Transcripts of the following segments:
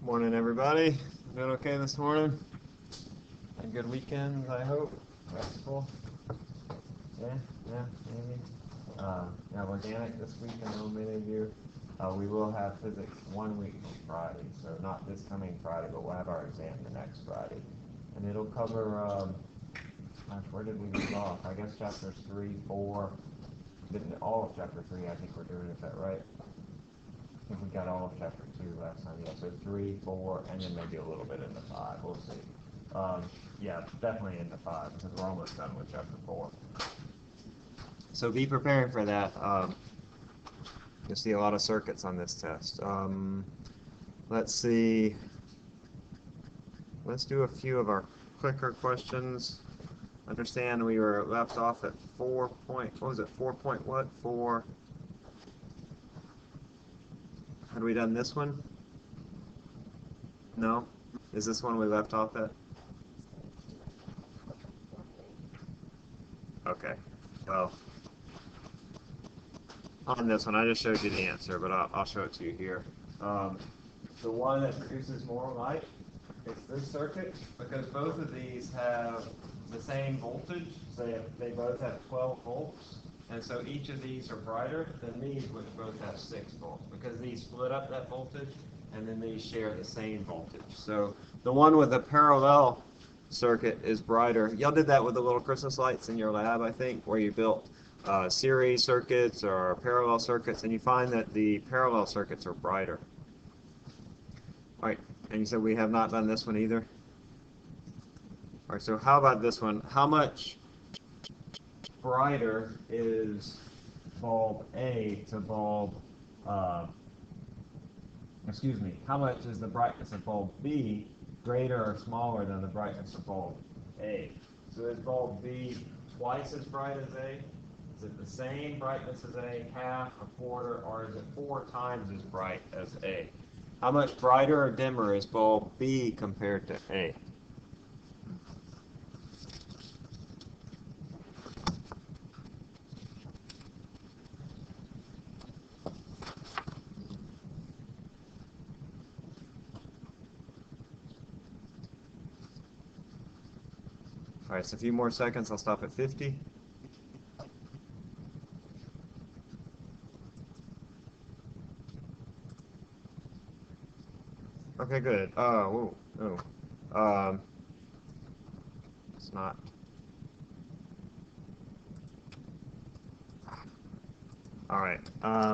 Morning, everybody. Doing okay this morning? And good weekends, I hope. Restful. Yeah, maybe. Yeah, organic this week. I know many of you. We will have physics 1 week from Friday, so not this coming Friday, but we'll have our exam the next Friday, and it'll cover. Gosh, where did we leave off? I guess chapters 3, 4. Didn't all of chapter 3? I think we're doing. Is that right? I think we got all of chapter 2 last time. Yeah, so 3, 4, and then maybe a little bit into 5. We'll see. Yeah, definitely into 5 because we're almost done with chapter 4. So be preparing for that. You'll see a lot of circuits on this test. Let's see. Let's do a few of our quicker questions. Understand we were left off at 4 point. What was it? 4 point what? 4. Had we done this one? No? Is this one we left off at? Okay. Well, on this one, I just showed you the answer, but I'll show it to you here. The one that produces more light is this circuit, because both of these have the same voltage. They both have 12 volts. And so each of these are brighter than these, which both have 6 volts, because these split up that voltage, and then these share the same voltage. So the one with the parallel circuit is brighter. Y'all did that with the little Christmas lights in your lab, I think, where you built series circuits or parallel circuits, and you find that the parallel circuits are brighter. All right, and you said we have not done this one either? All right, so how about this one? How much brighter is bulb A to bulb, how much is the brightness of bulb B greater or smaller than the brightness of bulb A? So is bulb B twice as bright as A? Is it the same brightness as A, half, a quarter, or is it 4 times as bright as A? How much brighter or dimmer is bulb B compared to A? All right, so a few more seconds. I'll stop at 50. Okay, good. It's not. All right,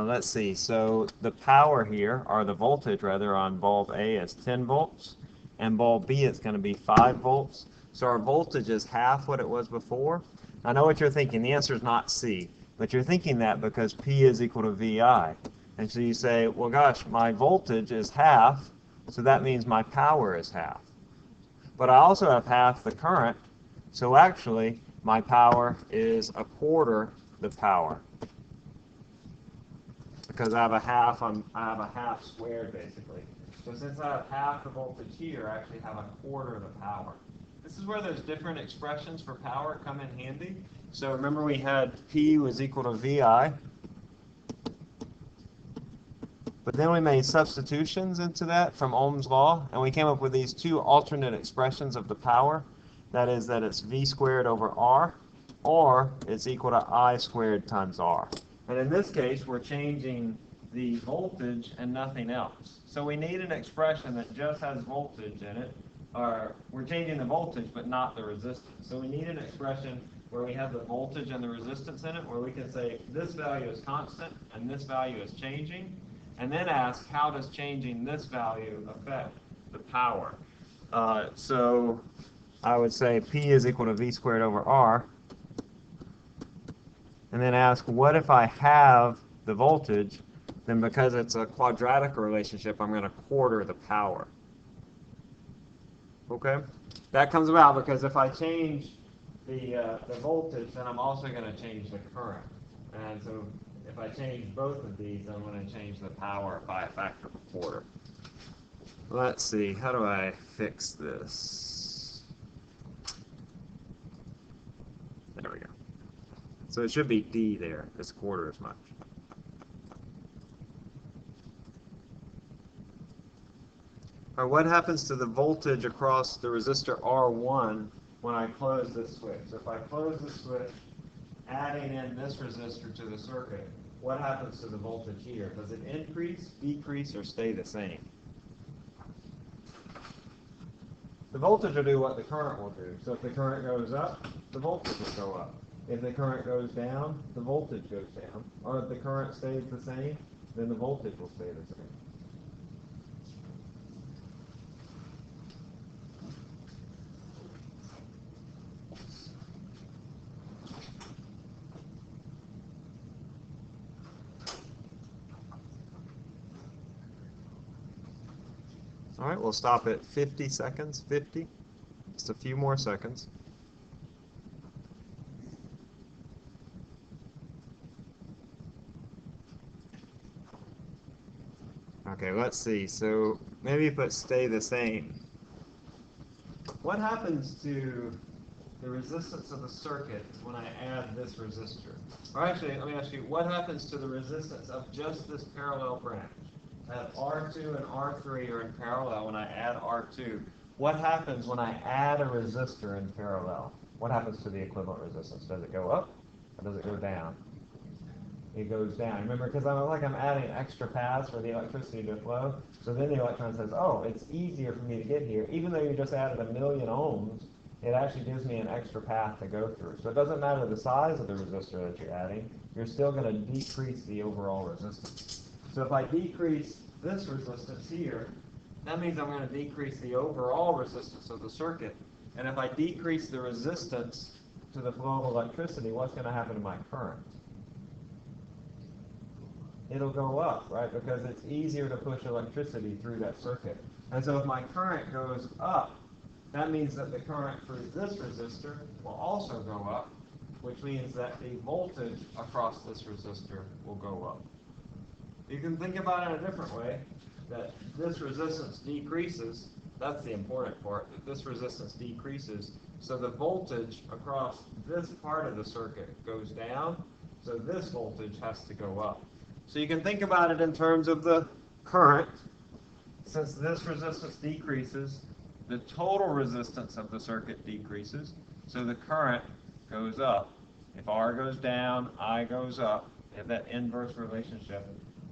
let's see. So the power here, or the voltage rather, on bulb A is 10 volts, and bulb B is going to be 5 volts. So our voltage is half what it was before. I know what you're thinking. The answer is not C, but you're thinking that because P is equal to VI. And so you say, well, gosh, my voltage is half, so that means my power is half. But I also have half the current, so actually my power is a quarter the power. Because I have a half squared basically. So since I have half the voltage here, I actually have a quarter of the power. This is where those different expressions for power come in handy. So remember we had P was equal to VI. But then we made substitutions into that from Ohm's law, and we came up with these two alternate expressions of the power. That is that it's V squared over R, or it's equal to I squared times R. And in this case, we're changing the voltage and nothing else. So we need an expression that just has voltage in it, or we're changing the voltage but not the resistance. So we need an expression where we have the voltage and the resistance in it, where we can say this value is constant and this value is changing, and then ask how does changing this value affect the power. So I would say P is equal to V squared over R, and then ask what if I have the voltage, then because it's a quadratic relationship, I'm going to quarter the power. Okay? That comes about because if I change the voltage, then I'm also going to change the current. And so if I change both of these, I'm going to change the power by a factor of a quarter. Let's see, how do I fix this? There we go. So it should be D there, it's a quarter as much. Or what happens to the voltage across the resistor R1 when I close this switch? So if I close the switch, adding in this resistor to the circuit, what happens to the voltage here? Does it increase, decrease, or stay the same? The voltage will do what the current will do. So if the current goes up, the voltage will go up. If the current goes down, the voltage goes down. Or if the current stays the same, then the voltage will stay the same. All right, we'll stop at 50 seconds, 50. Just a few more seconds. Okay, let's see. So maybe put stay the same. What happens to the resistance of the circuit when I add this resistor? Or actually, let me ask you, what happens to the resistance of just this parallel branch? I have R2 and R3 are in parallel when I add R2. What happens when I add a resistor in parallel? What happens to the equivalent resistance? Does it go up or does it go down? It goes down. Remember, because I'm adding extra paths for the electricity to flow. So then the electron says, oh, it's easier for me to get here. Even though you just added 1,000,000 ohms, it actually gives me an extra path to go through. So it doesn't matter the size of the resistor that you're adding. You're still going to decrease the overall resistance. So if I decrease this resistance here, that means I'm going to decrease the overall resistance of the circuit. And if I decrease the resistance to the flow of electricity, what's going to happen to my current? It'll go up, right? Because it's easier to push electricity through that circuit. And so if my current goes up, that means that the current through this resistor will also go up, which means that the voltage across this resistor will go up. You can think about it in a different way, that this resistance decreases. That's the important part, that this resistance decreases. So the voltage across this part of the circuit goes down, so this voltage has to go up. So you can think about it in terms of the current. Since this resistance decreases, the total resistance of the circuit decreases, so the current goes up. If R goes down, I goes up. You have that inverse relationship.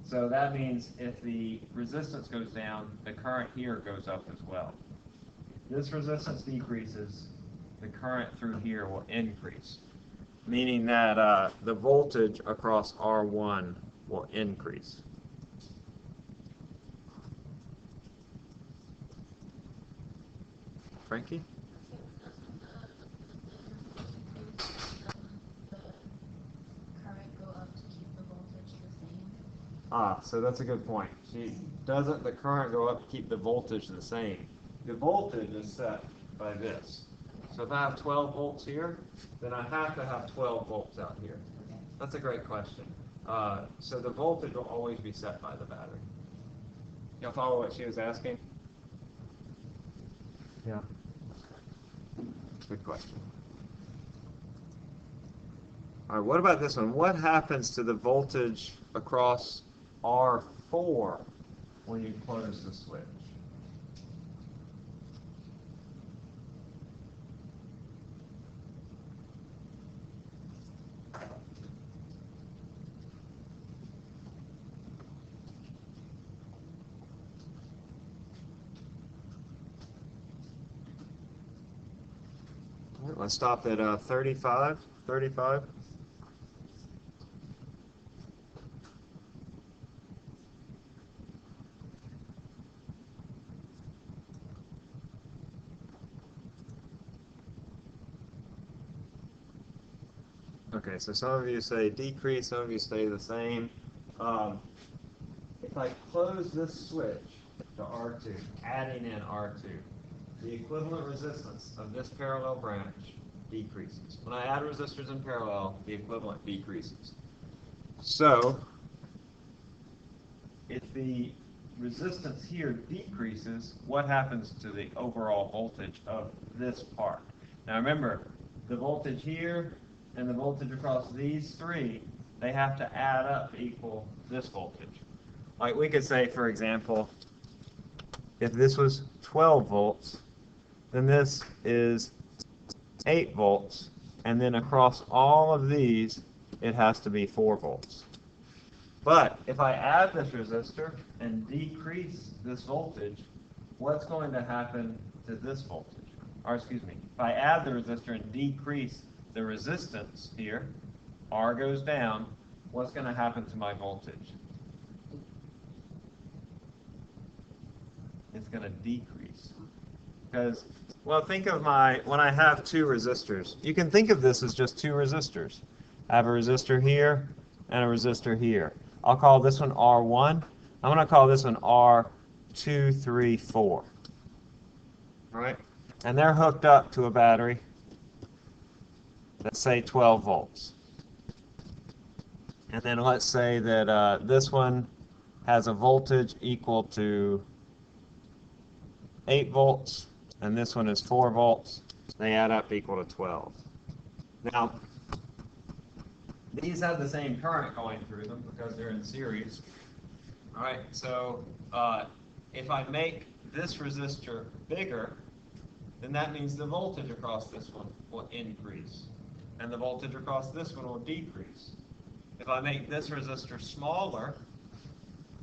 So that means if the resistance goes down, the current here goes up as well. This resistance decreases, the current through here will increase, meaning that the voltage across R1 will increase. Frankie? So that's a good point. Doesn't the current go up to keep the voltage the same? The voltage is set by this. So if I have 12 volts here, then I have to have 12 volts out here. That's a great question. So the voltage will always be set by the battery. Y'all follow what she was asking? Yeah. Good question. All right, what about this one? What happens to the voltage across R4 when you close the switch? All right, let's stop at 35. 35. Okay, so some of you say decrease, some of you say the same. If I close this switch to R2, adding in R2, the equivalent resistance of this parallel branch decreases. When I add resistors in parallel, the equivalent decreases. So, if the resistance here decreases, what happens to the overall voltage of this part? Now remember, the voltage here and the voltage across these three, they have to add up to equal this voltage. Like we could say, for example, if this was 12 volts, then this is 8 volts, and then across all of these, it has to be 4 volts. But if I add this resistor and decrease this voltage, what's going to happen to this voltage? Or excuse me, if I add the resistor and decrease the resistance here, R goes down, what's going to happen to my voltage? It's going to decrease. Because, well, think of when I have two resistors, you can think of this as just two resistors. I have a resistor here and a resistor here. I'll call this one R1. I'm going to call this one R2, 3, 4. All right? And they're hooked up to a battery, let's say 12 volts. And then let's say that this one has a voltage equal to 8 volts, and this one is 4 volts. They add up equal to 12. Now, these have the same current going through them because they're in series. All right, so if I make this resistor bigger, then that means the voltage across this one will increase, and the voltage across this one will decrease. If I make this resistor smaller,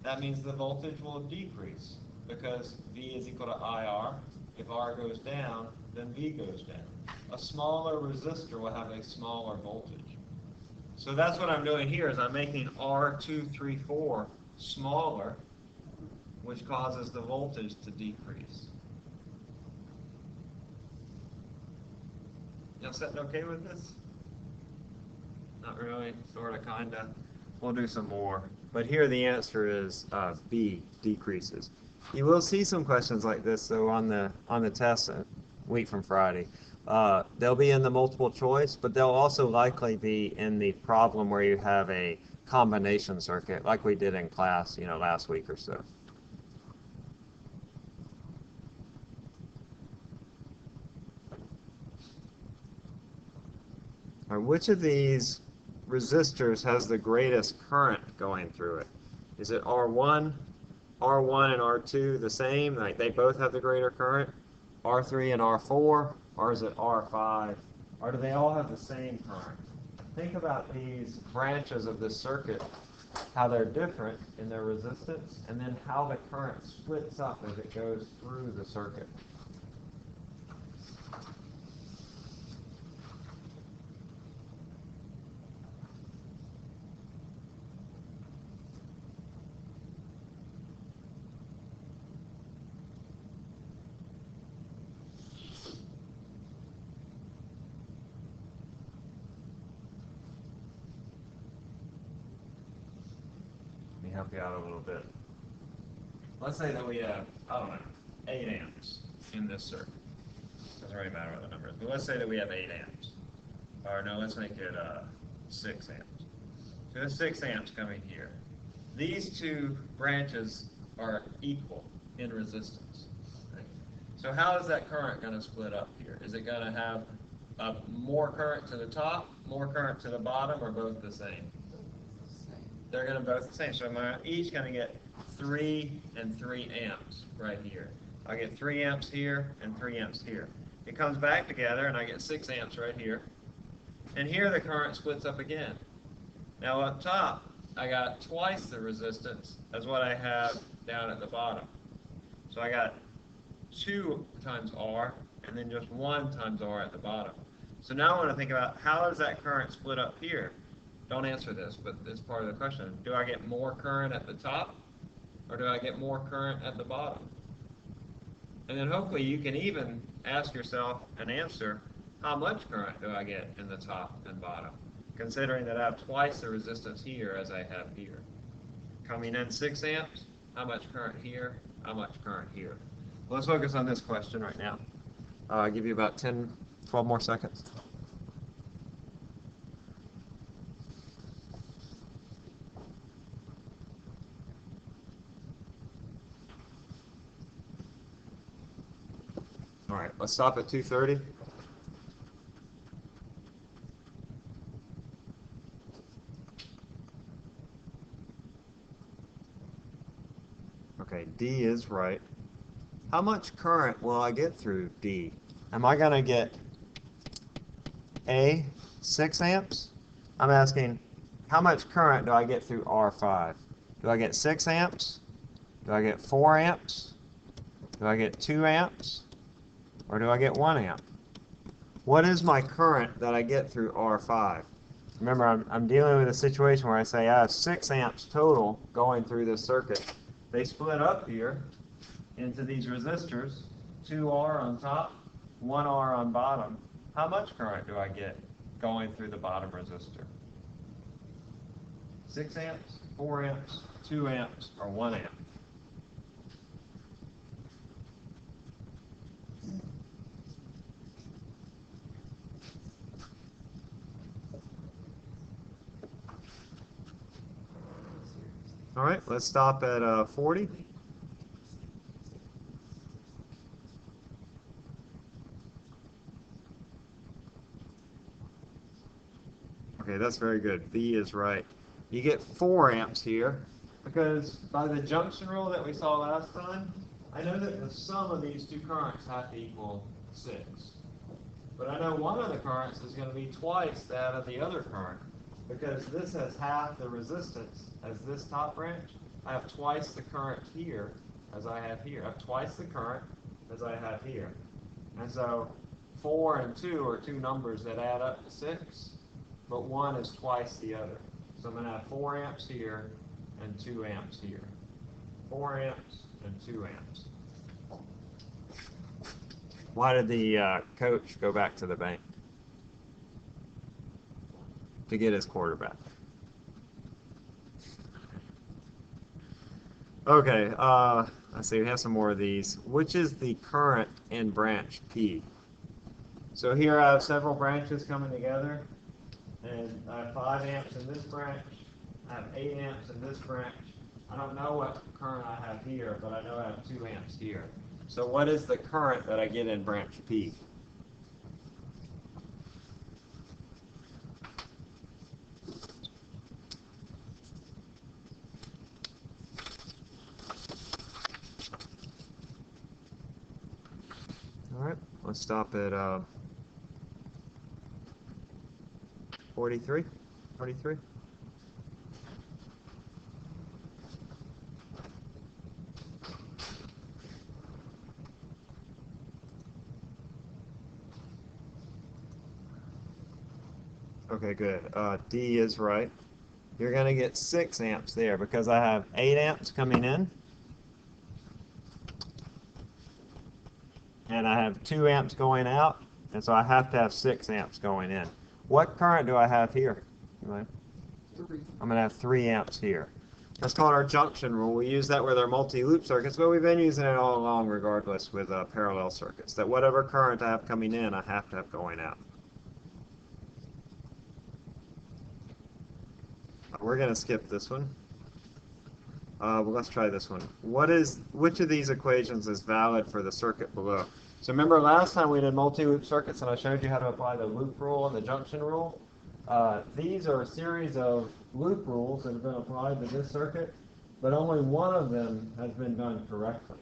that means the voltage will decrease because V is equal to IR. If R goes down, then V goes down. A smaller resistor will have a smaller voltage. So that's what I'm doing here is I'm making R2, 3, 4 smaller, which causes the voltage to decrease. Y'all sitting okay with this? Not really, sort of, kind of. We'll do some more. But here the answer is B, decreases. You will see some questions like this, though, on the test a week from Friday. They'll be in the multiple choice, but they'll also likely be in the problem where you have a combination circuit, like we did in class, last week or so. All right, which of these resistors has the greatest current going through it? Is it R1, R1 and R2 the same? Like they both have the greater current? R3 and R4? Or is it R5? Or do they all have the same current? Think about these branches of this circuit, how they're different in their resistance, and then how the current splits up as it goes through the circuit. Help you out a little bit. Let's say that we have, 8 amps in this circuit. Doesn't really matter what the number is, but let's say that we have 8 amps. Or no, let's make it 6 amps. So there's 6 amps coming here. These two branches are equal in resistance. Right? So how is that current going to split up here? Is it going to have more current to the top, more current to the bottom, or both the same? They're going to both the same. So I'm each going to get 3 and 3 amps right here. I get 3 amps here and 3 amps here. It comes back together and I get 6 amps right here. And here the current splits up again. Now up top, I got twice the resistance as what I have down at the bottom. So I got 2 times R and then just 1 times R at the bottom. So now I want to think about how does that current split up here? Don't answer this, but it's part of the question. Do I get more current at the top, or do I get more current at the bottom? And then hopefully you can even ask yourself and answer, how much current do I get in the top and bottom, considering that I have twice the resistance here as I have here. Coming in 6 amps, how much current here, how much current here? Well, let's focus on this question right now. I'll give you about 10, 12 more seconds. All right, let's stop at 2:30. Okay, D is right. how much current will I get through D? Am I going to get A, 6 amps? I'm asking, how much current do I get through R5? Do I get 6 amps? Do I get 4 amps? Do I get 2 amps? Or do I get 1 amp? What is my current that I get through R5? Remember, I'm dealing with a situation where I say I have 6 amps total going through this circuit. They split up here into these resistors, 2R on top, 1R on bottom. How much current do I get going through the bottom resistor? 6 amps, 4 amps, 2 amps, or 1 amp? All right, let's stop at 40. Okay, that's very good. B is right. You get 4 amps here because by the junction rule that we saw last time, I know that the sum of these two currents have to equal 6. But I know one of the currents is going to be twice that of the other current because this has half the resistance as this top branch. I have twice the current here as I have here. I have twice the current as I have here. And so 4 and 2 are two numbers that add up to 6, but one is twice the other. So I'm going to have 4 amps here and 2 amps here. 4 amps and 2 amps. Why did the coach go back to the bank? To get his quarterback. Okay, let's see, we have some more of these. Which is the current in branch P? So here I have several branches coming together, and I have 5 amps in this branch, I have 8 amps in this branch. I don't know what current I have here, but I know I have 2 amps here. So what is the current that I get in branch P? All right, let's stop at 43. 43. Okay, good. D is right. You're going to get 6 amps there because I have 8 amps coming in. And I have 2 amps going out. And so I have to have 6 amps going in. What current do I have here? I'm going to have 3 amps here. That's called our junction rule. We use that with our multi-loop circuits, but we've been using it all along regardless with parallel circuits. That whatever current I have coming in, I have to have going out. We're going to skip this one. Well, let's try this one. Which of these equations is valid for the circuit below? So remember last time we did multi-loop circuits and I showed you how to apply the loop rule and the junction rule? These are a series of loop rules that have been applied to this circuit, but only one of them has been done correctly.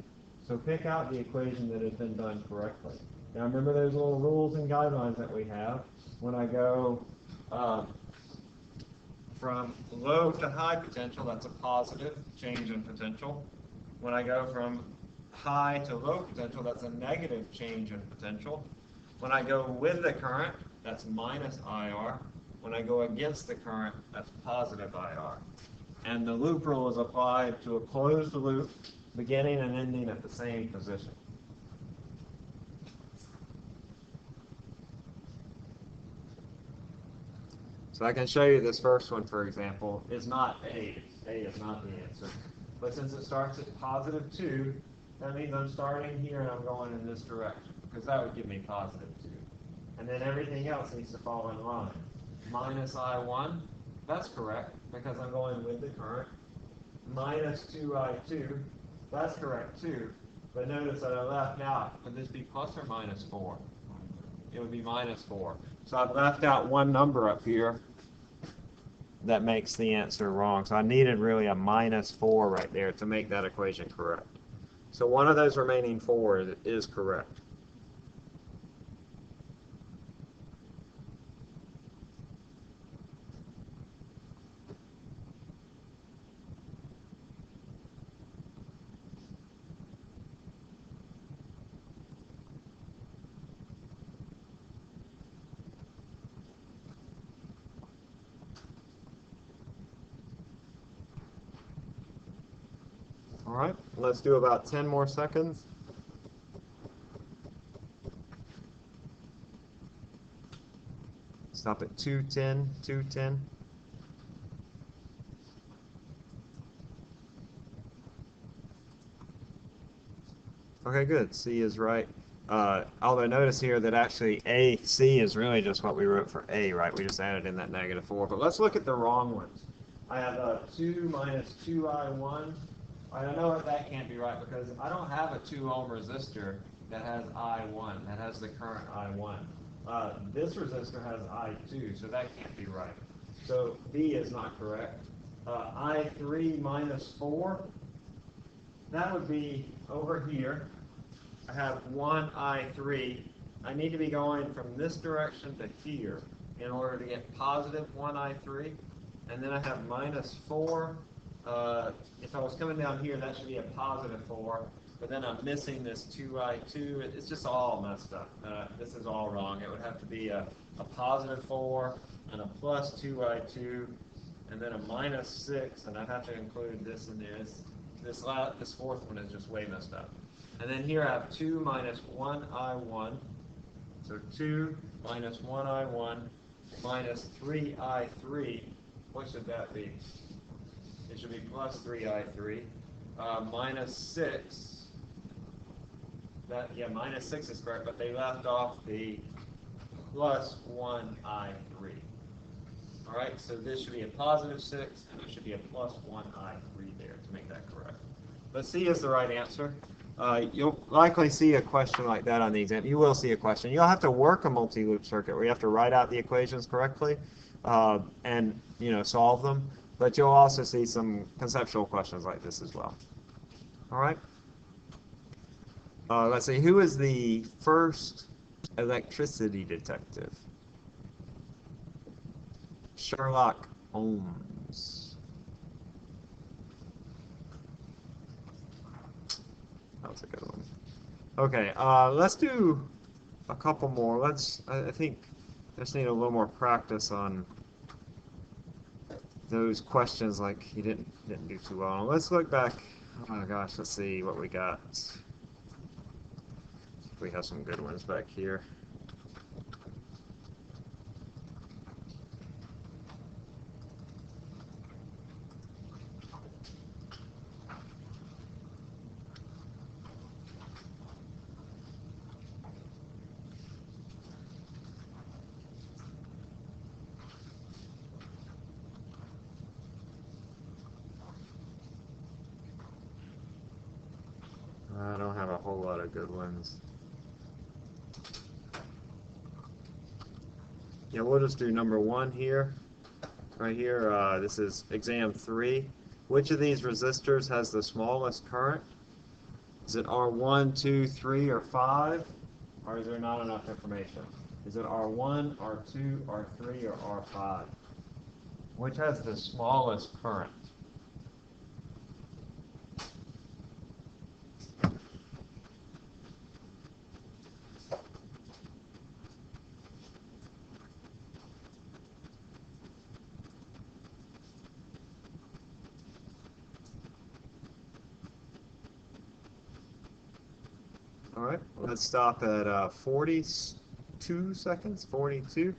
So pick out the equation that has been done correctly. Now remember those little rules and guidelines that we have. When I go from low to high potential, that's a positive change in potential. When I go from high to low potential, that's a negative change in potential. When I go with the current, that's minus IR. When I go against the current, that's positive IR. And the loop rule is applied to a closed loop, beginning and ending at the same position. So I can show you this first one, for example, is not A. A is not the answer. But since it starts at positive 2, that means I'm starting here and I'm going in this direction, because that would give me positive 2. And then everything else needs to fall in line. Minus I1, that's correct, because I'm going with the current. Minus 2I2, that's correct too. But notice that I left out, would this be plus or minus 4? It would be minus 4. So I've left out one number up here that makes the answer wrong. So I needed really a minus 4 right there to make that equation correct. So one of those remaining 4 is correct. All right, let's do about 10 more seconds. Stop at 210, 210. Okay, good. C is right. Although notice here that actually AC is really just what we wrote for A, right? We just added in that -4. But let's look at the wrong ones. I have 2 minus 2I1. I know that can't be right because I don't have a 2 ohm resistor that has I1, that has the current I1. This resistor has I2, so that can't be right. So B is not correct. I3 minus 4, that would be over here. I have 1 I3. I need to be going from this direction to here in order to get positive 1 I3. And then I have minus 4. If I was coming down here, that should be a positive 4. But then I'm missing this 2I2. It's just all messed up. This is all wrong. It would have to be a positive 4 and a plus 2I2 and then a minus 6. And I'd have to include this in there. This fourth one is just way messed up. And then here I have 2 minus 1I1. So 2 minus 1I1 minus 3I3. What should that be? It should be plus 3I3. Minus 6. Minus 6 is correct, but they left off the plus 1I3. All right, so this should be a positive 6, and it should be a plus 1I3 there to make that correct. But C is the right answer. You'll likely see a question like that on the exam. You will see a question. You'll have to work a multi-loop circuit where you have to write out the equations correctly and solve them. But you'll also see some conceptual questions like this as well. All right. Let's see. Who is the first electricity detective? Sherlock Holmes. That was a good one. Okay, let's do a couple more. I think I just need a little more practice on those questions like you didn't do too well. Let's look back. Oh my gosh, let's see what we got. We have some good ones back here. I don't have a whole lot of good ones. Yeah, we'll just do number 1 here. Right here, this is exam 3. Which of these resistors has the smallest current? Is it R1, 2, 3, or 5? Or is there not enough information? Is it R1, R2, R3, or R5? Which has the smallest current? All right, let's stop at 42 seconds, 42.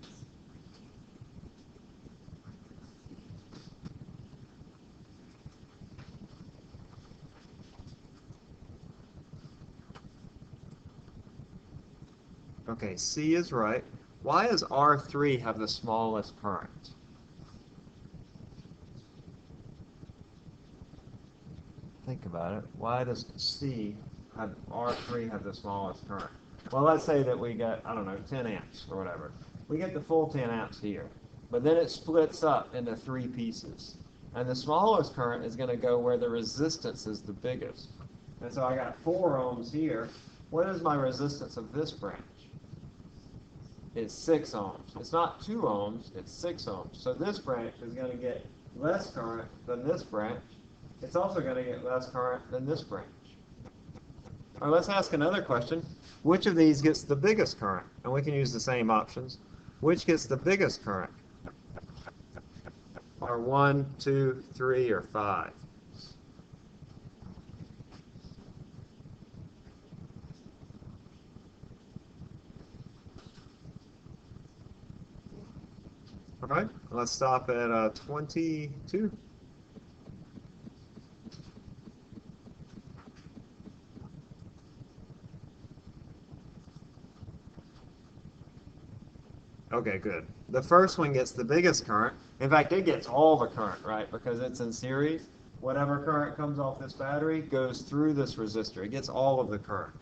Okay, C is right. Why does R3 have the smallest current? Think about it. Why does R3 have the smallest current? Well, let's say that we get, I don't know, 10 amps or whatever. We get the full 10 amps here, but then it splits up into 3 pieces. And the smallest current is going to go where the resistance is the biggest. And so I got 4 ohms here. What is my resistance of this branch? It's 6 ohms. It's not 2 ohms, it's 6 ohms. So this branch is going to get less current than this branch. It's also going to get less current than this branch. All right, let's ask another question. Which of these gets the biggest current? And we can use the same options. Which gets the biggest current? Are 1, 2, 3, or 5? All right, let's stop at 22. Okay, good. The first one gets the biggest current. In fact, it gets all the current, right? Because it's in series. Whatever current comes off this battery goes through this resistor. It gets all of the current.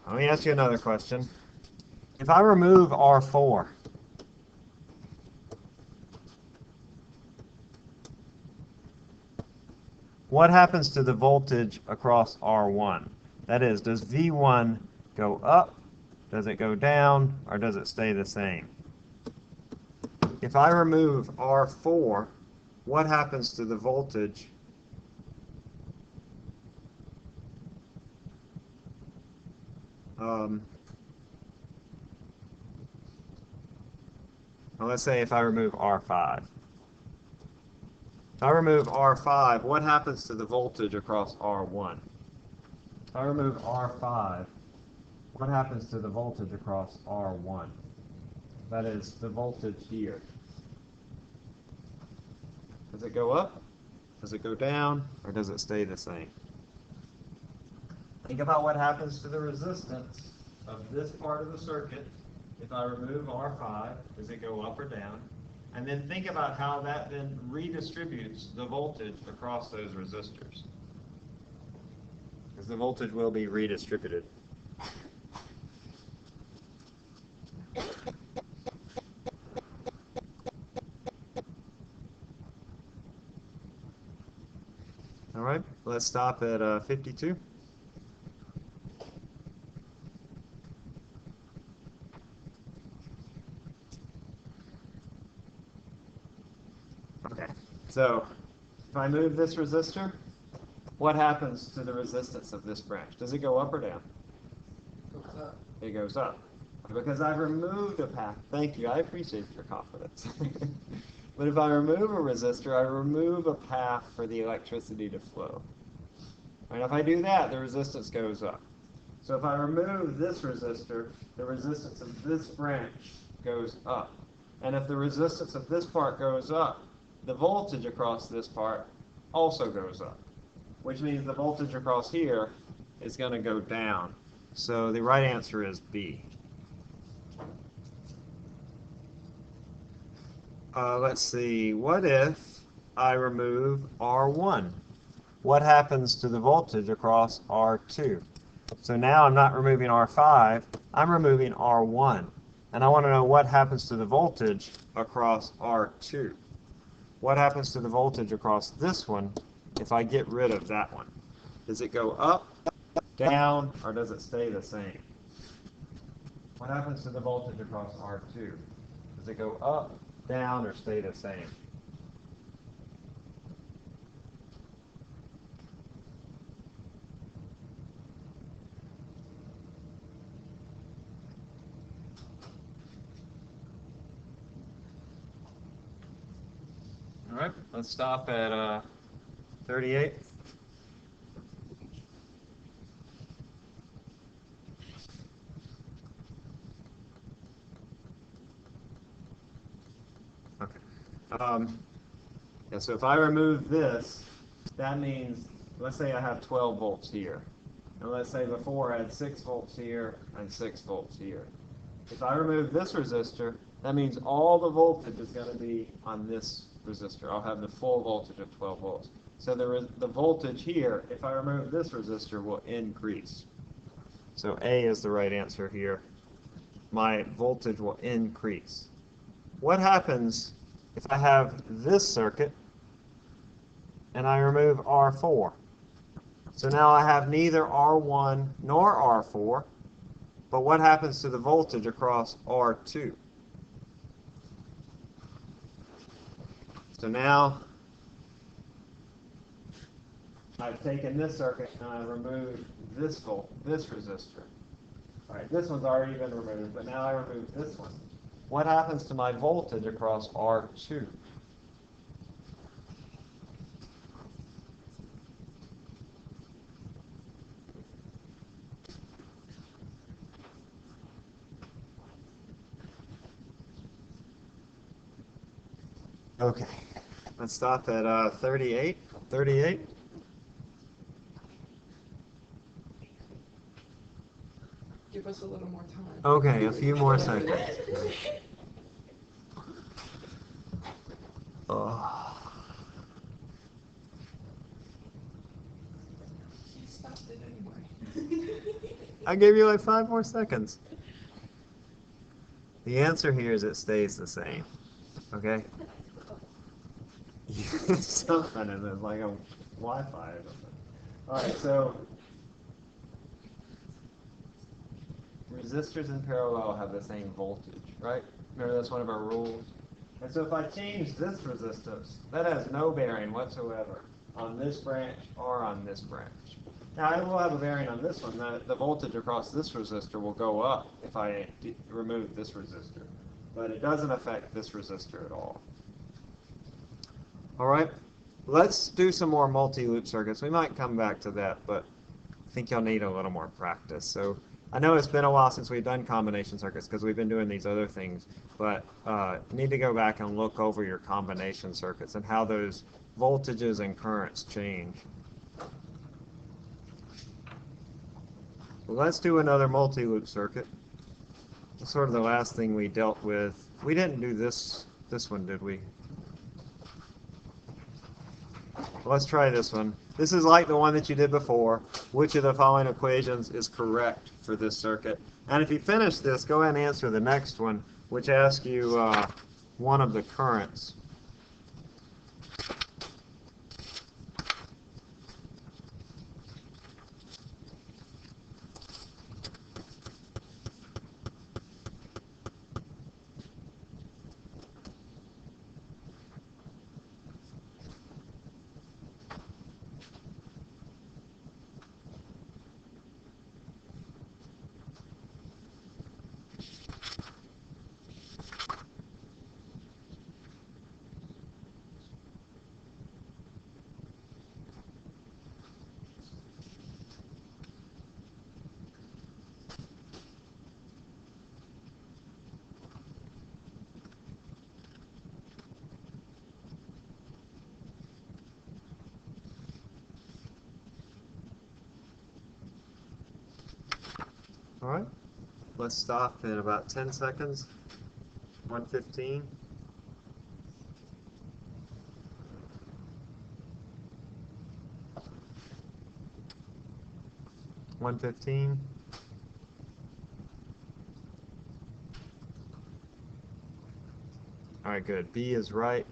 Let me ask you another question. If I remove R4, what happens to the voltage across R1? That is, does V1 go up, does it go down, or does it stay the same? If I remove R4, what happens to the voltage well, let's say if I remove R5. If I remove R5, what happens to the voltage across R1? If I remove R5, what happens to the voltage across R1? That is the voltage here. Does it go up? Does it go down? Or does it stay the same? Think about what happens to the resistance of this part of the circuit if I remove R5. Does it go up or down? And then think about how that then redistributes the voltage across those resistors. Because the voltage will be redistributed. All right, let's stop at 52. Okay, so if I move this resistor, what happens to the resistance of this branch? Does it go up or down? Goes up. It goes up. Because I've removed a path. Thank you, I appreciate your confidence. But if I remove a resistor, I remove a path for the electricity to flow. And if I do that, the resistance goes up. So if I remove this resistor, the resistance of this branch goes up. And if the resistance of this part goes up, the voltage across this part also goes up, which means the voltage across here is going to go down. So the right answer is B. Let's see, what if I remove R1? What happens to the voltage across R2? So now I'm not removing R5, I'm removing R1. And I want to know what happens to the voltage across R2. What happens to the voltage across this one if I get rid of that one? Does it go up, down, or does it stay the same? What happens to the voltage across R2? Does it go up, down, or stay the same? All right, let's stop at 38. Okay. Yeah, so if I remove this, that means, let's say I have 12 volts here. And let's say before I had 6 volts here and 6 volts here. If I remove this resistor, that means all the voltage is going to be on this resistor. I'll have the full voltage of 12 volts. So the voltage here, if I remove this resistor, will increase. So A is the right answer here. My voltage will increase. What happens if I have this circuit and I remove R4? So now I have neither R1 nor R4, but what happens to the voltage across R2? So now I've taken this circuit and I removed this resistor. All right, this one's already been removed, but now I remove this one. What happens to my voltage across R2? Okay, let's stop at 38. 38? Give us a little more time. Okay, a few more seconds. Oh. You stopped it anyway. I gave you like 5 more seconds. The answer here is it stays the same. Okay? Something in it, like a Wi-Fi or something. Alright, so resistors in parallel have the same voltage, right? Remember that's one of our rules? And so if I change this resistance, that has no bearing whatsoever on this branch or on this branch. Now I will have a bearing on this one. The voltage across this resistor will go up if I remove this resistor. But it doesn't affect this resistor at all. Alright, let's do some more multi-loop circuits. We might come back to that, but I think you'll need a little more practice. So I know it's been a while since we've done combination circuits because we've been doing these other things, but you need to go back and look over your combination circuits and how those voltages and currents change. Well, let's do another multi-loop circuit. That's sort of the last thing we dealt with. We didn't do this one, did we? Let's try this one. This is like the one that you did before. Which of the following equations is correct for this circuit? And if you finish this, go ahead and answer the next one, which asks you one of the currents. All right, let's stop in about 10 seconds. 1:15. All right, good. B is right.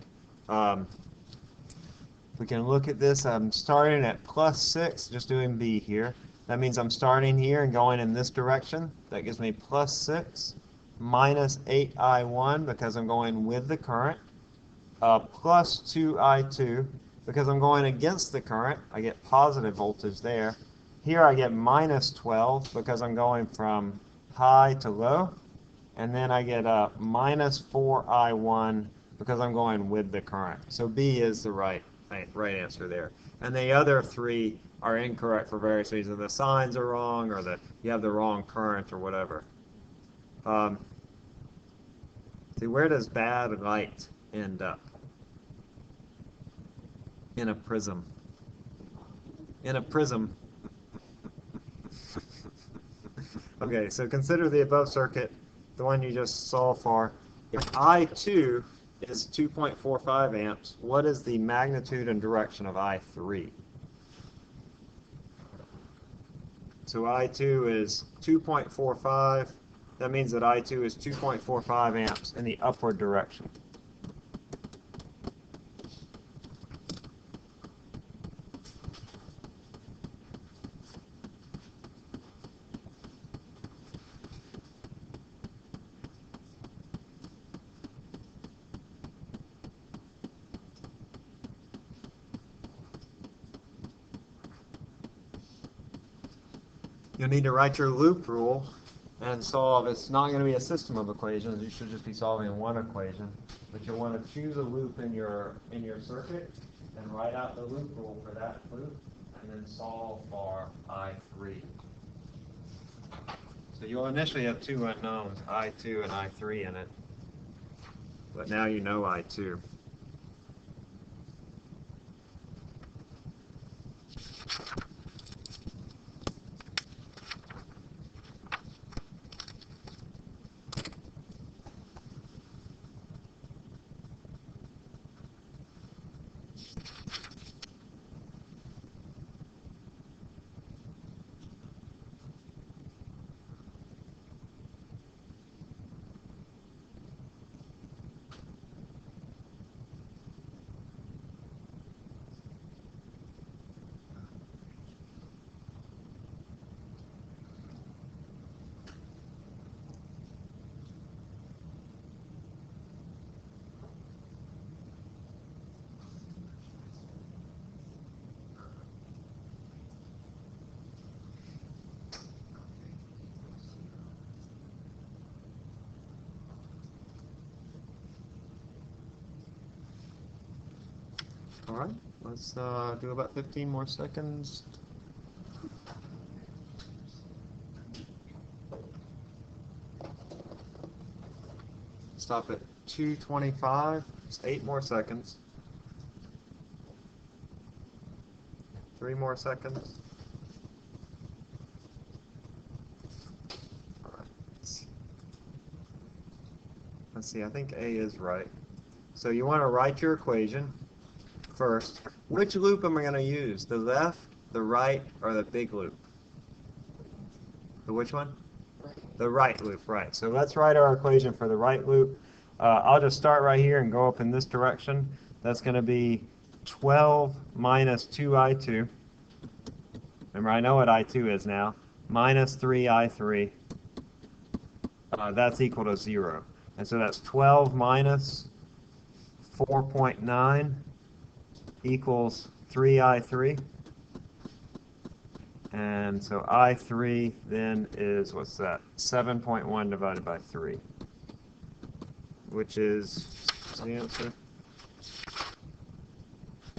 We can look at this. I'm starting at +6, just doing B here. That means I'm starting here and going in this direction. That gives me +6 minus 8I1 because I'm going with the current, plus 2I2 because I'm going against the current. I get positive voltage there. Here I get minus 12 because I'm going from high to low. And then I get minus 4I1 because I'm going with the current. So B is the right answer there. And the other three are incorrect for various reasons. The signs are wrong, or you have the wrong current, or whatever. See, where does bad light end up? In a prism. In a prism. Okay, so consider the above circuit, the one you just saw for. If I2 is 2.45 amps, what is the magnitude and direction of I3? So I2 is 2.45. That means that I2 is 2.45 amps in the upward direction. you'll need to write your loop rule and solve. It's not going to be a system of equations. You should just be solving one equation. But you'll want to choose a loop in your circuit and write out the loop rule for that loop, and then solve for I3. So you'll initially have two unknowns, I2 and I3 in it. But now you know I2. All right, let's do about 15 more seconds. Stop at 2:25. Just 8 more seconds. 3 more seconds. All right. Let's see, I think A is right. So you want to write your equation first. Which loop am I going to use? The left, the right, or the big loop? The which one? The right loop, right. So let's write our equation for the right loop. I'll just start right here and go up in this direction. That's going to be 12 minus 2I2. Remember, I know what I2 is now. Minus 3I3. That's equal to 0. And so that's 12 minus 4.9 equals 3I3. And so I3 then is, what's that? 7.1 divided by 3, which is, what's the answer?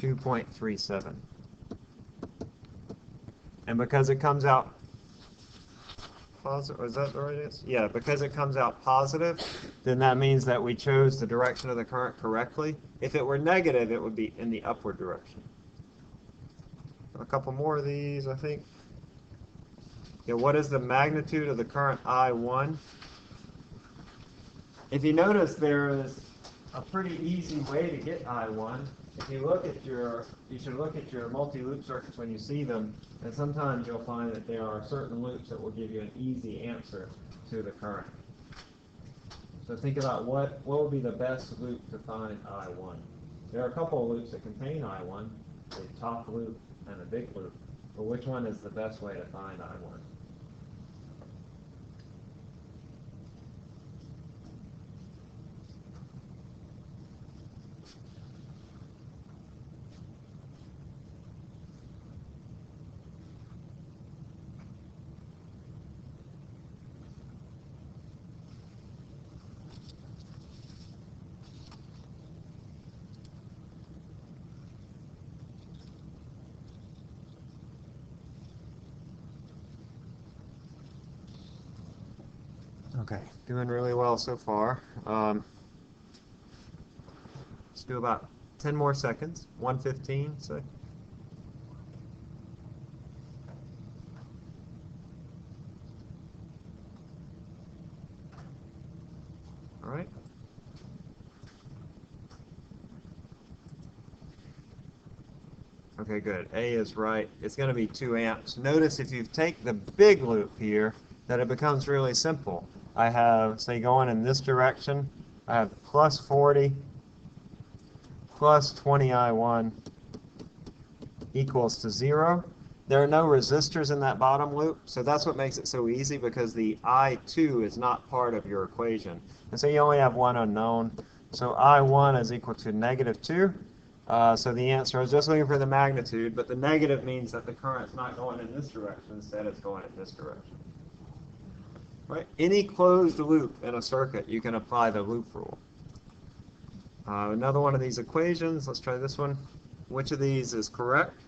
2.37. And because it comes out positive, is that the right answer? Yeah, because it comes out positive, then that means that we chose the direction of the current correctly. If it were negative, it would be in the upward direction. A couple more of these, I think. Yeah, what is the magnitude of the current I1? If you notice, there is a pretty easy way to get I1. If you look at you should look at your multi-loop circuits when you see them, and sometimes you'll find that there are certain loops that will give you an easy answer to the current. So think about what would be the best loop to find I1. There are a couple of loops that contain I1, a top loop and a big loop, but which one is the best way to find I1? Okay, doing really well so far. Let's do about 10 more seconds. 1:15, say. All right. Okay, good. A is right. It's going to be 2 amps. Notice if you take the big loop here, that it becomes really simple. I have, say, going in this direction, I have plus 40 plus 20I1 equals to 0. There are no resistors in that bottom loop, so that's what makes it so easy, because the I2 is not part of your equation. And so you only have one unknown. So I1 is equal to -2. So the answer, I was just looking for the magnitude, but the negative means that the current's not going in this direction, instead it's going in this direction. Right? Any closed loop in a circuit, you can apply the loop rule. Another one of these equations, let's try this one. Which of these is correct?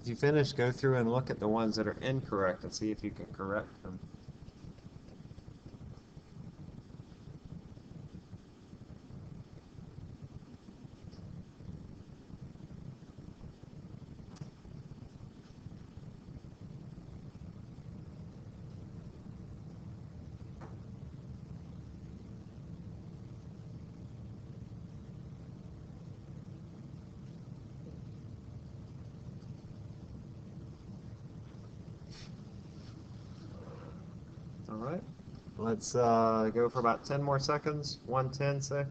If you finish, go through and look at the ones that are incorrect and see if you can correct them. All right. Let's go for about 10 more seconds. 1:10, say. All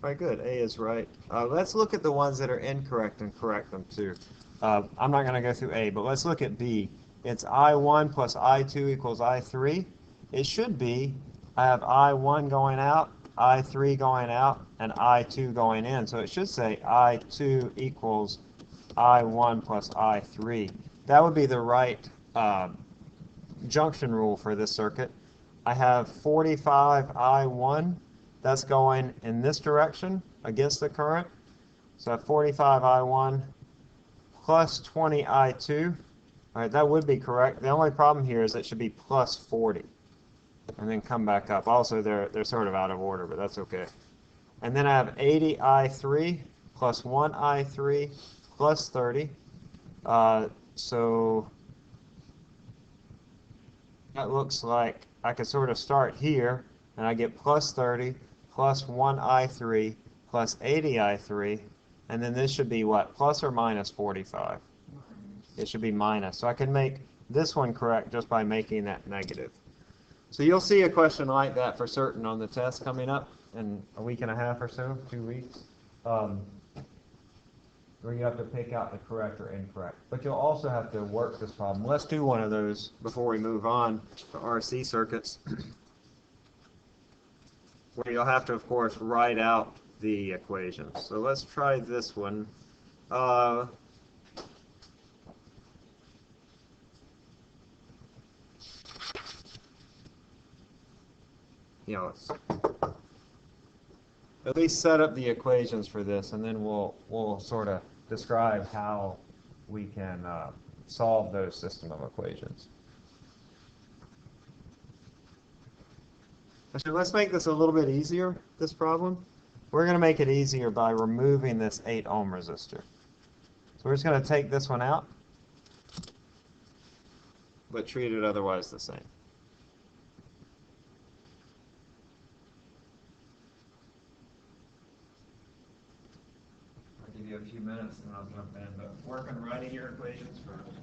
right, good. A is right. Let's look at the ones that are incorrect and correct them too. I'm not going to go through A, but let's look at B. It's I1 plus I2 equals I3. It should be, I have I1 going out, I3 going out, and I2 going in. So it should say I2 equals I1 plus I3. That would be the right junction rule for this circuit. I have 45 I1. That's going in this direction against the current. So I have 45 I1 plus 20 I2. All right, that would be correct. The only problem here is it should be plus 40 and then come back up. Also, they're sort of out of order, but that's okay. And then I have 80 I3 plus 1 I3 plus 30. So that looks like I could sort of start here, and I get plus 30 plus 1 I3 plus 80 I3, and then this should be what? Plus or minus 45? It should be minus. So I can make this one correct just by making that negative. So you'll see a question like that for certain on the test coming up in a week and a half or so, 2 weeks, where you have to pick out the correct or incorrect. But you'll also have to work this problem. Let's do one of those before we move on to RC circuits, where you'll have to, of course, write out the equations. So let's try this one. Let's at least set up the equations for this, and then we'll sort of describe how we can solve those system of equations. Actually, let's make this a little bit easier, this problem. We're going to make it easier by removing this 8 ohm resistor. So we're just going to take this one out, but treat it otherwise the same. I'll give you a few minutes and I'll jump in, but work on writing your equations first.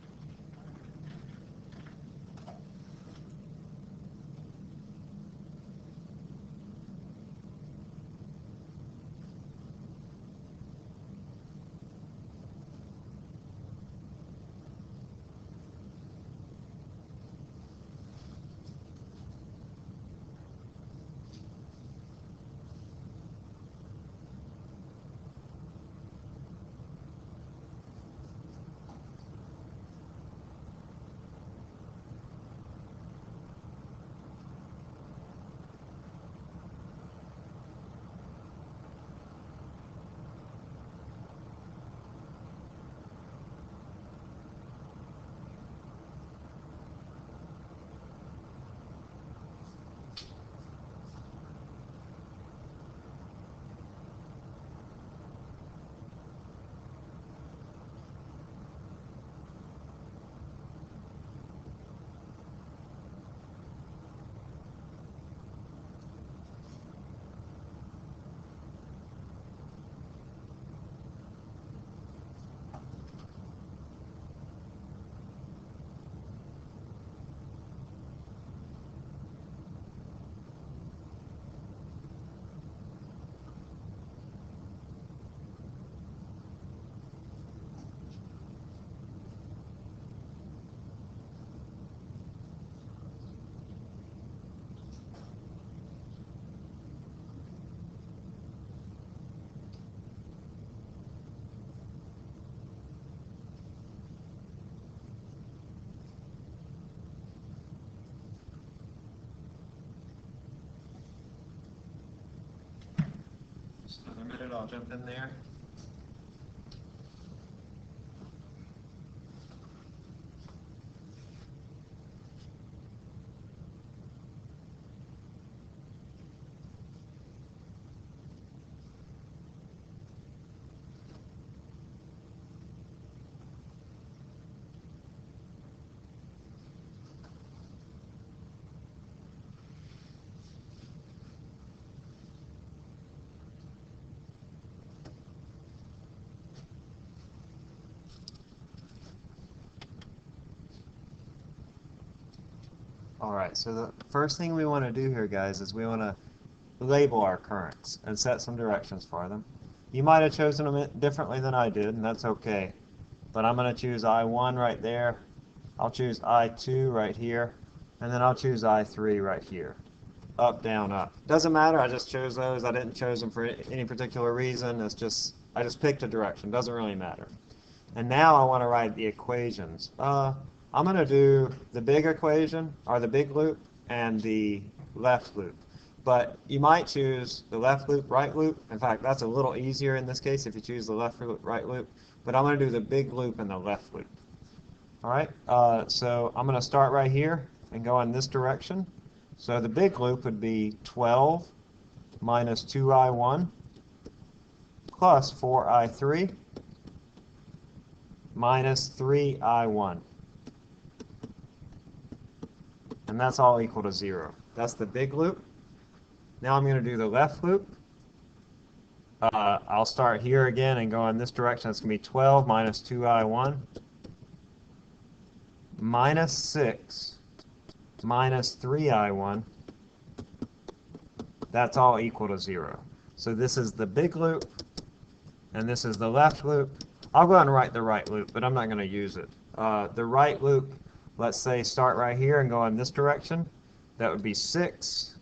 Just another minute, I'll jump in there. Alright, so the first thing we want to do here, guys, is we want to label our currents and set some directions for them. You might have chosen them differently than I did, and that's okay. But I'm going to choose I1 right there. I'll choose I2 right here. And then I'll choose I3 right here. Up, down, up. Doesn't matter, I just chose those. I didn't choose them for any particular reason. It's just, I just picked a direction. Doesn't really matter. And now I want to write the equations. I'm going to do the big equation, or the big loop, and the left loop. But you might choose the left loop, right loop. In fact, that's a little easier in this case if you choose the left loop, right loop. But I'm going to do the big loop and the left loop. All right, so I'm going to start right here and go in this direction. So the big loop would be 12 minus 2I1 plus 4I3 minus 3I1. And that's all equal to 0. That's the big loop. Now I'm going to do the left loop. I'll start here again and go in this direction. It's going to be 12 minus 2I1 minus 6 minus 3I1. That's all equal to 0. So this is the big loop, and this is the left loop. I'll go ahead and write the right loop, but I'm not going to use it. The right loop, let's say start right here and go in this direction. That would be 6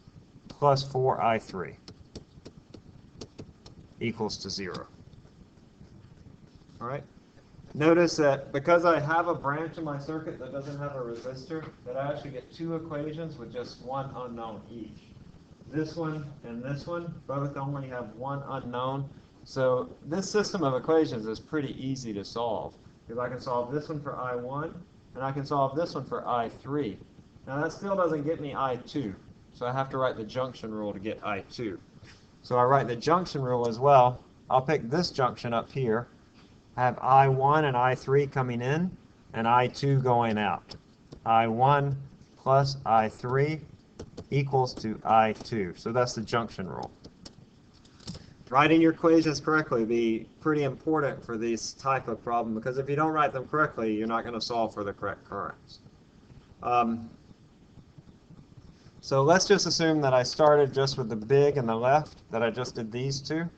plus 4I3 equals to 0. All right. Notice that because I have a branch in my circuit that doesn't have a resistor, that I actually get two equations with just one unknown each. This one and this one both only have one unknown. So this system of equations is pretty easy to solve, because I can solve this one for I1 and I can solve this one for I3. Now that still doesn't get me I2, so I have to write the junction rule to get I2. So I write the junction rule as well. I'll pick this junction up here. I have I1 and I3 coming in and I2 going out. I1 plus I3 equals to I2. So that's the junction rule. Writing your equations correctly would be pretty important for this type of problem, because if you don't write them correctly, you're not going to solve for the correct currents. So let's just assume that I started just with the big and the left, that I just did these two.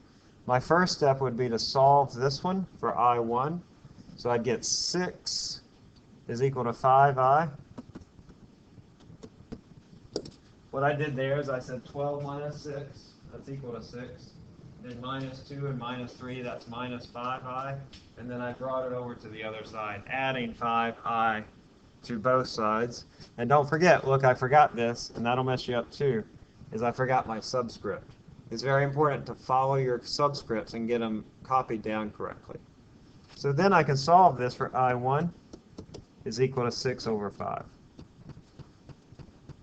My first step would be to solve this one for I1. So I'd get 6 is equal to 5I. What I did there is I said 12 minus 6, that's equal to 6. Then minus 2 and minus 3, that's minus 5I. And then I brought it over to the other side, adding 5I to both sides. And don't forget, look, I forgot this, and that'll mess you up too, is I forgot my subscript. It's very important to follow your subscripts and get them copied down correctly. So then I can solve this for I1 is equal to 6 over 5.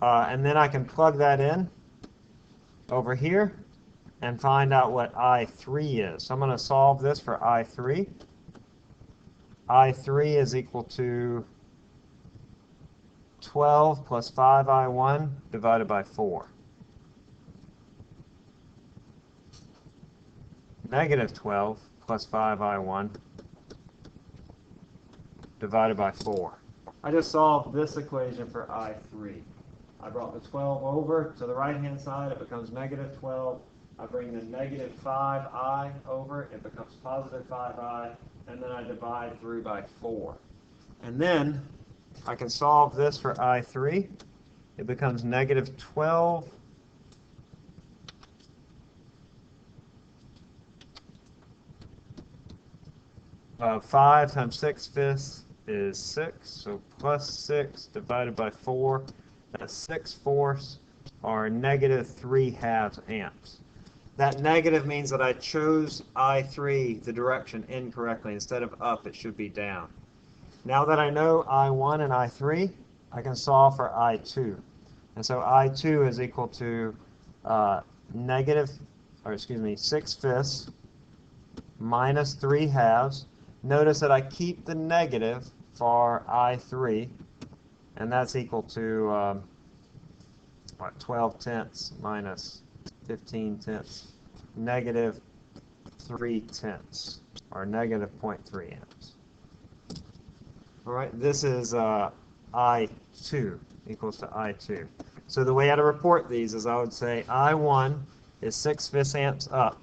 And then I can plug that in over here and find out what I3 is. So I'm going to solve this for I3. I3 is equal to 12 plus 5I1 divided by 4. Negative 12 plus 5I1 divided by 4. I just solved this equation for I3. I brought the 12 over to the right-hand side. It becomes negative 12. I bring the negative 5I over. It becomes positive 5I. And then I divide through by 4. And then I can solve this for I3. It becomes negative 12 5 times 6/5 is 6, so plus 6 divided by 4, that's 6/4, or negative 3/2 amps. That negative means that I chose I3, the direction, incorrectly. Instead of up, it should be down. Now that I know I1 and I3, I can solve for I2. And so I2 is equal to negative, or excuse me, 6/5 minus 3/2. Notice that I keep the negative for I3, and that's equal to, 12/10 minus 15/10, negative 3/10, or negative 0.3 amps. All right, this is I2 equals to I2. So the way to report these is I would say I1 is 6/5 amps up.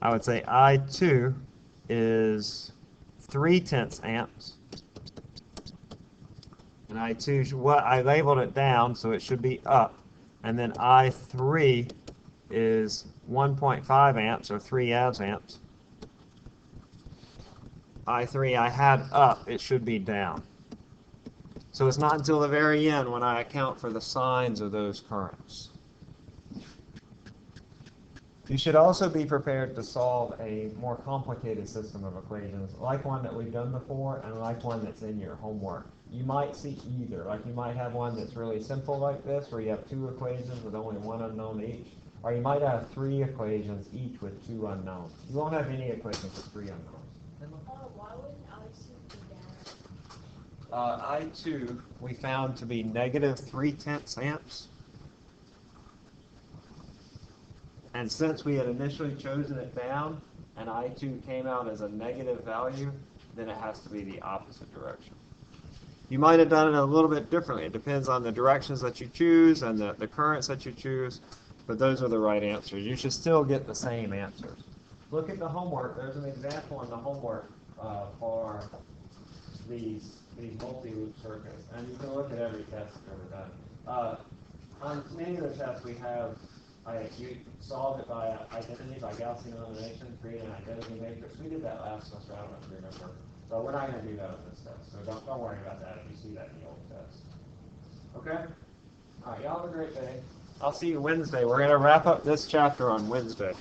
I would say I2 is 3/10 amps. And I2, what I labeled it down, so it should be up. And then I3 is 1.5 amps, or 3 amps. I3 I had up, it should be down. So it's not until the very end when I account for the signs of those currents. You should also be prepared to solve a more complicated system of equations, like one that we've done before and like one that's in your homework. You might see either. Like you might have one that's really simple like this, where you have 2 equations with only 1 unknown each. Or you might have 3 equations, each with 2 unknowns. You won't have any equations with 3 unknowns. Why wouldn't I2 be down? I2 we found to be negative 3/10 amps. And since we had initially chosen it down, and I2 came out as a negative value, then it has to be the opposite direction. You might have done it a little bit differently. It depends on the directions that you choose and the currents that you choose, but those are the right answers. You should still get the same answers. Look at the homework. There's an example in the homework for these multi-loop circuits, and you can look at every test you've ever done. On many of the tests we have, you solve it by identity, by Gaussian elimination, create an identity matrix. We did that last semester, I don't know if you remember. So we're not going to do that on this test, so don't worry about that if you see that in the old test. Okay? All right, y'all have a great day. I'll see you Wednesday. We're going to wrap up this chapter on Wednesday.